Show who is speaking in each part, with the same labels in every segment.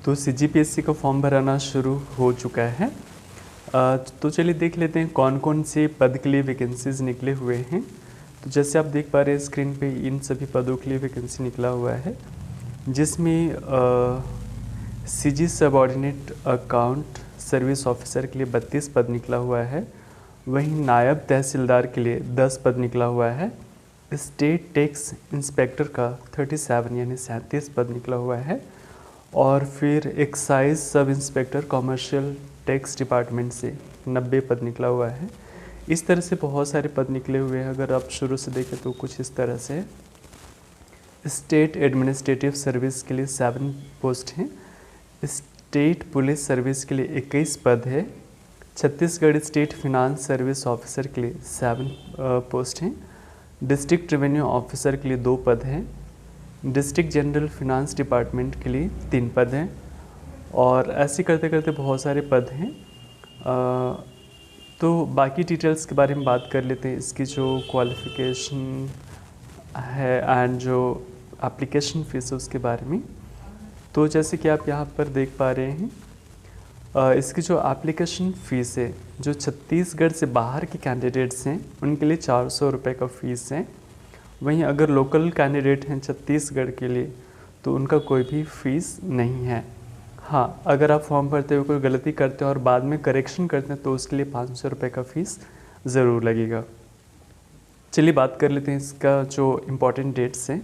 Speaker 1: तो सीजीपीएससी का फॉर्म भराना शुरू हो चुका है। तो चलिए देख लेते हैं कौन कौन से पद के लिए वैकेंसीज निकले हुए हैं। तो जैसे आप देख पा रहे हैं स्क्रीन पे इन सभी पदों के लिए वैकेंसी निकला हुआ है, जिसमें CG subordinate account service officer के लिए 32 पद निकला हुआ है। वहीं नायब तहसीलदार के लिए 10 पद निकला हुआ है। स्टेट टैक्स इंस्पेक्टर का 37 यानी 37 पद निकला हुआ है। और फिर excise sub inspector commercial tax department से 90 पद निकला हुआ है। इस तरह से बहुत सारे पद निकले हुए हैं। अगर आप शुरू से देखें तो कुछ इस तरह से स्टेट एडमिनिस्ट्रेटिव सर्विस के लिए 7 पोस्ट हैं। स्टेट पुलिस सर्विस के लिए 21 पद है। Chhattisgarh state finance service officer के लिए 7 पोस्ट हैं। डिस्ट्रिक्ट रेवेन्यू ऑफिसर के लिए 2 पद हैं। डिस्ट्रिक्ट जनरल फिनांस डिपार्टमेंट के लिए 3 पद हैं। और ऐसे करते करते बहुत सारे पद हैं। तो बाकी डिटेल्स के बारे में बात कर लेते हैं। इसकी जो क्वालिफ़िकेशन है एंड जो एप्लीकेशन फ़ीस है उसके बारे में। तो जैसे कि आप यहाँ पर देख पा रहे हैं, इसकी जो एप्लीकेशन फ़ीस है, जो छत्तीसगढ़ से बाहर के कैंडिडेट्स हैं उनके लिए 400 रुपये का फ़ीस है। वहीं अगर लोकल कैंडिडेट हैं छत्तीसगढ़ के लिए तो उनका कोई भी फ़ीस नहीं है। हाँ, अगर आप फॉर्म भरते हुए कोई गलती करते हैं और बाद में करेक्शन करते हैं तो उसके लिए 500 रुपये का फ़ीस ज़रूर लगेगा। चलिए बात कर लेते हैं इसका जो इम्पोर्टेंट डेट्स हैं।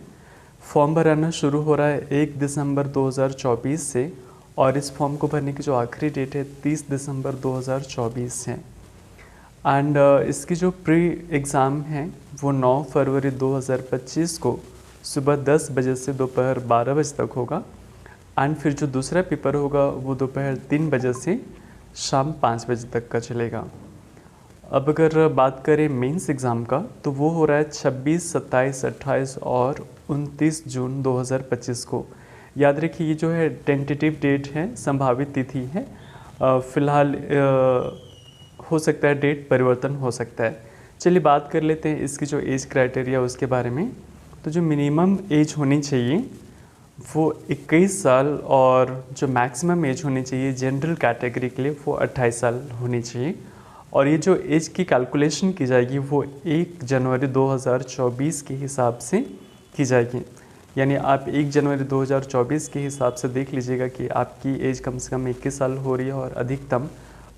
Speaker 1: फॉर्म भराना शुरू हो रहा है 1 दिसंबर 2024 से और इस फॉर्म को भरने की जो आखिरी डेट है 30 दिसंबर 2024 है। एंड इसकी जो प्री एग्ज़ाम है वो 9 फरवरी 2025 को सुबह 10 बजे से दोपहर 12 बजे तक होगा। एंड फिर जो दूसरा पेपर होगा वो दोपहर 3 बजे से शाम 5 बजे तक का चलेगा। अब अगर बात करें मेंस एग्ज़ाम का तो वो हो रहा है 26, 27, 28 और 29 जून 2025 को। याद रखिए ये जो है टेंटेटिव डेट है, संभावित तिथि है। फ़िलहाल हो सकता है डेट परिवर्तन हो सकता है। चलिए बात कर लेते हैं इसकी जो एज क्राइटेरिया उसके बारे में। तो जो मिनिमम एज होनी चाहिए वो 21 साल और जो मैक्सिमम एज होनी चाहिए जनरल कैटेगरी के लिए वो 28 साल होनी चाहिए। और ये जो एज की कैलकुलेशन की जाएगी वो 1 जनवरी 2024 के हिसाब से की जाएगी। यानी आप 1 जनवरी 2024 के हिसाब से देख लीजिएगा कि आपकी एज कम से कम 21 साल हो रही है और अधिकतम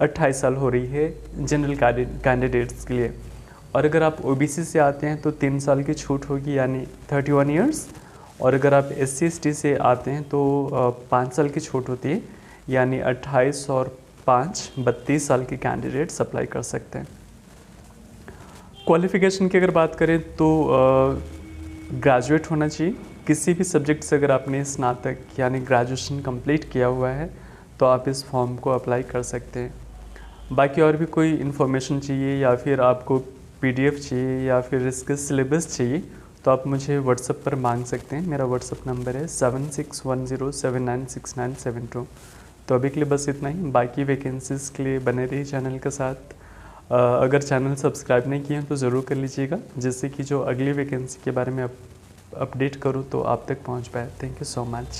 Speaker 1: 28 साल हो रही है जनरल कैंडिडेट्स के लिए। और अगर आप ओबीसी से आते हैं तो 3 साल की छूट होगी यानी 31 ईयर्स। और अगर आप SC/ST से आते हैं तो 5 साल की छूट होती है यानी 28 और 5 32 साल के कैंडिडेट्स अप्लाई कर सकते हैं। क्वालिफ़िकेशन की अगर बात करें तो ग्रेजुएट होना चाहिए किसी भी सब्जेक्ट से। अगर आपने स्नातक यानी ग्रेजुएशन कंप्लीट किया हुआ है तो आप इस फॉर्म को अप्लाई कर सकते हैं। बाकी और भी कोई इन्फॉर्मेशन चाहिए या फिर आपको PDF चाहिए या फिर इसका सिलेबस चाहिए तो आप मुझे व्हाट्सएप पर मांग सकते हैं। मेरा व्हाट्सएप नंबर है 7610796972। तो अभी के लिए बस इतना ही। बाकी वैकेंसीज़ के लिए बने रहिए चैनल के साथ। अगर चैनल सब्सक्राइब नहीं किए हैं तो ज़रूर कर लीजिएगा, जिससे कि जो अगली वैकेंसी के बारे में अपडेट करूँ तो आप तक पहुँच पाए। Thank you so much.